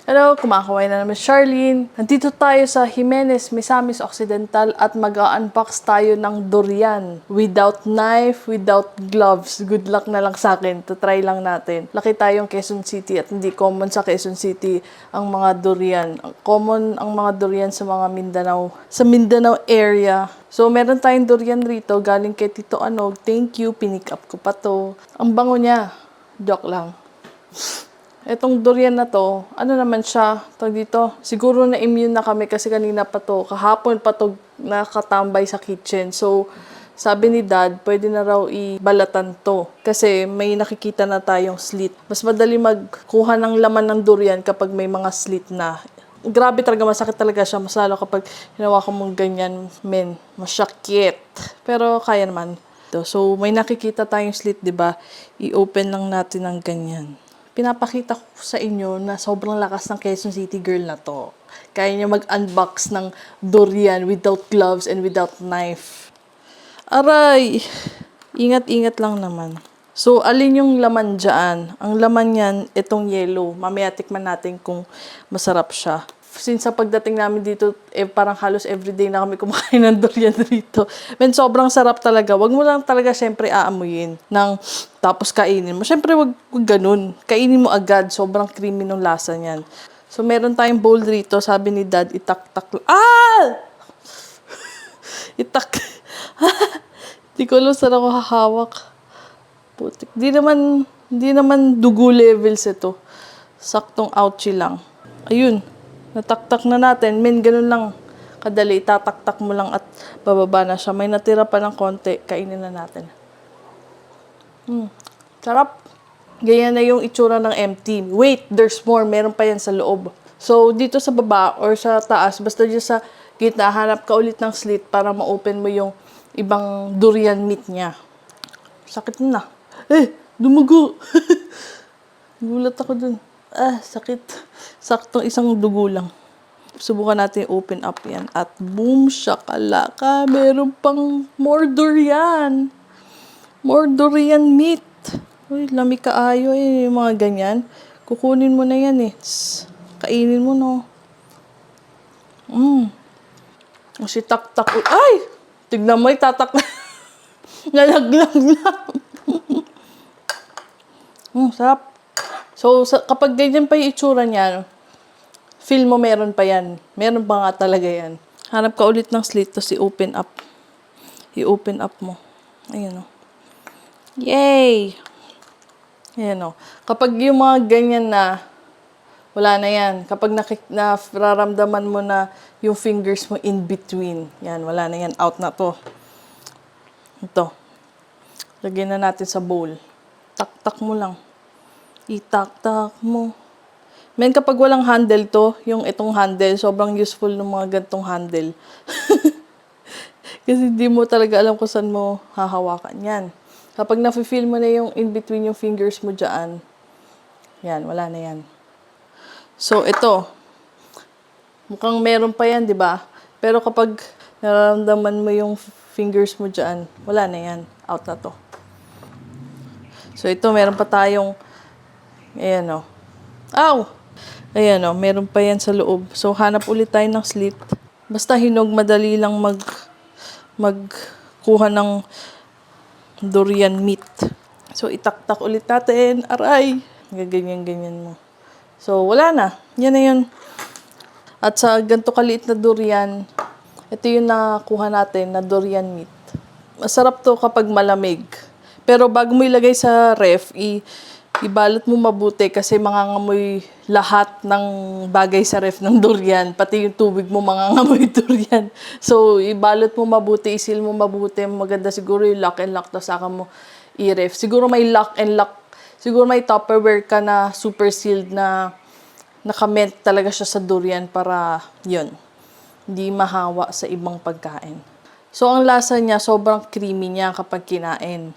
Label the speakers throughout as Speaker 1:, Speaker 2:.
Speaker 1: Hello, kumakaway na naman Charlene. Nandito tayo sa Jimenez, Misamis Occidental at mag-unbox tayo ng durian. Without knife, without gloves. Good luck na lang sa akin. Try lang natin. Laki tayong Quezon City at hindi common sa Quezon City ang mga durian. Common ang mga durian sa mga Mindanao. Sa Mindanao area. So, meron tayong durian rito. Galing kay Tito Anog. Thank you. Pinick up ko pa to. Ang bango niya. Joke lang. Etong durian na to, ano naman siya, tawag dito, siguro na-immune na kami kasi kanina pa to, kahapon pa to nakatambay sa kitchen. So, sabi ni Dad, pwede na raw ibalatan to kasi may nakikita na tayong slit. Mas madali magkuha ng laman ng durian kapag may mga slit na. Grabe talaga, masakit talaga siya. Mas lalo kapag hinawakan mong ganyan, masyakit. Pero kaya naman. So, may nakikita tayong slit, di ba? I-open lang natin ng ganyan. Pinapakita ko sa inyo na sobrang lakas ng Quezon City girl na to. Kaya niya mag-unbox ng durian without gloves and without knife. Aray! Ingat-ingat lang naman. So, alin yung laman dyan? Ang laman yan, itong yellow. Mamaya tikman natin kung masarap siya. Since sa pagdating namin dito, parang halos everyday na kami kumakain ng durian dito. Men, sobrang sarap talaga. Wag mo lang talaga syempre aamuyin tapos kainin mo. Syempre wag ganun. Kainin mo agad. Sobrang creamy ng lasa niyan. So, meron tayong bowl dito. Sabi ni Dad, itak-tak. Ah! Di ko alam saan ako hahawak. Putik. Di naman dugo levels ito. Saktong ouchie lang. Ayun. Nataktak na natin. Ganun lang kadali. Tataktak mo lang at bababa na siya. May natira pa ng konti. Kainin na natin. Sarap. Ganyan na yung itsura ng empty. Wait, there's more. Meron pa yan sa loob. So, dito sa baba or sa taas, basta dyan sa gitna, hanap ka ulit ng slit para ma-open mo yung ibang durian meat niya. Sakit na. Dumugo. Gulat ako dun. Sakit. Saktong isang dugo lang. Subukan natin open up yan. At boom, shakalaka. Meron pang more durian. More durian meat. Uy, lami kaayo yung mga ganyan. Kukunin mo na yan Kainin mo, no. Kasi tak-tak. Ay! Tignan mo, tatak. Nalaglag lang. Sarap. So, kapag ganyan pa yung itsura niyan, feel mo meron pa yan. Meron pa nga talaga yan. Hanap ka ulit ng slit, tapos i-open up. I-open up mo. Ayan o. Yay! Ayan o. Kapag yung mga ganyan na, wala na yan. Kapag nararamdaman mo na yung fingers mo in between, yan, wala na yan. Out na to. Ito. Lagyan na natin sa bowl. Tak-tak mo lang. Itak-tak mo. Kapag walang handle to, yung itong handle, sobrang useful ng mga gantong handle. Kasi di mo talaga alam kung saan mo hahawakan yan. Kapag nafe-feel mo na yung in-between yung fingers mo dyan, yan, wala na yan. So, ito. Mukhang meron pa yan, di ba? Pero kapag nararamdaman mo yung fingers mo dyan, wala na yan. Out na to. So, ito, meron pa tayong ayan o. Ayan o, meron pa yan sa loob. So, hanap ulit tayo ng slit. Basta hinog, madali lang magkuha ng durian meat. So, itaktak ulit natin. Aray! Ganyan-ganyan mo. So, wala na. Yan na yun. At sa ganito kaliit na durian, ito yung nakuha natin na durian meat. Masarap to kapag malamig. Pero bago mo ilagay sa ref, ibalot mo mabuti kasi mangangamoy lahat ng bagay sa ref ng durian. Pati yung tubig mo mangangamoy durian. So, ibalot mo mabuti, isil mo mabuti. Maganda siguro yung lock and lock, tapos saka mo i-ref. Siguro may lock and lock. Siguro may Tupperware ka na super sealed na nakament talaga siya sa durian para yun, hindi mahawa sa ibang pagkain. So, ang lasa niya, sobrang creamy niya kapag kinain.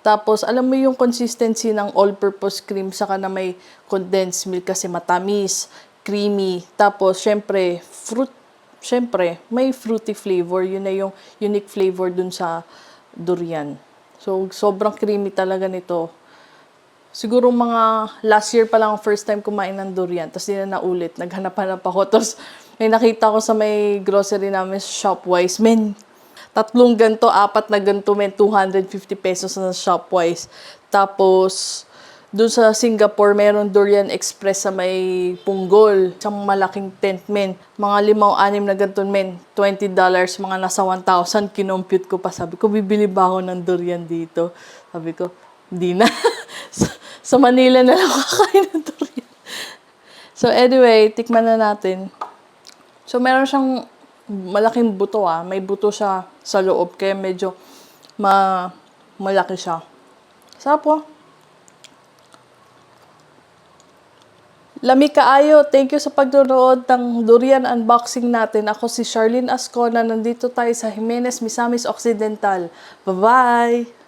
Speaker 1: Tapos, alam mo yung consistency ng all-purpose cream saka na may condensed milk kasi matamis, creamy. Tapos, syempre, may fruity flavor. Yun na yung unique flavor dun sa durian. So, sobrang creamy talaga nito. Siguro mga last year pa lang first time kumain ng durian. Tapos di na naulit. Naghanap-hanap ako. Tapos may nakita ko sa may grocery namin sa Shopwise. Men, tatlong ganto, apat na ganto, men, 250 pesos na Shopwise. Tapos, doon sa Singapore, meron Durian Express sa may Punggol. Isang malaking tent, men. Mga 5-6 na ganito, men. $20, mga nasa 1,000. Kinompute ko pa. Sabi ko, bibili ba ako ng durian dito? Sabi ko, hindi na. Sa Manila na lang kakain ng durian. So anyway, tikman na natin. So meron siyang malaking buto May buto siya sa loob. Kaya medyo malaki siya. Sarap po. Lami kaayo, thank you sa pagnunood ng durian unboxing natin. Ako si Charlene Ascona, nandito tayo sa Jimenez Misamis Occidental. Bye-bye!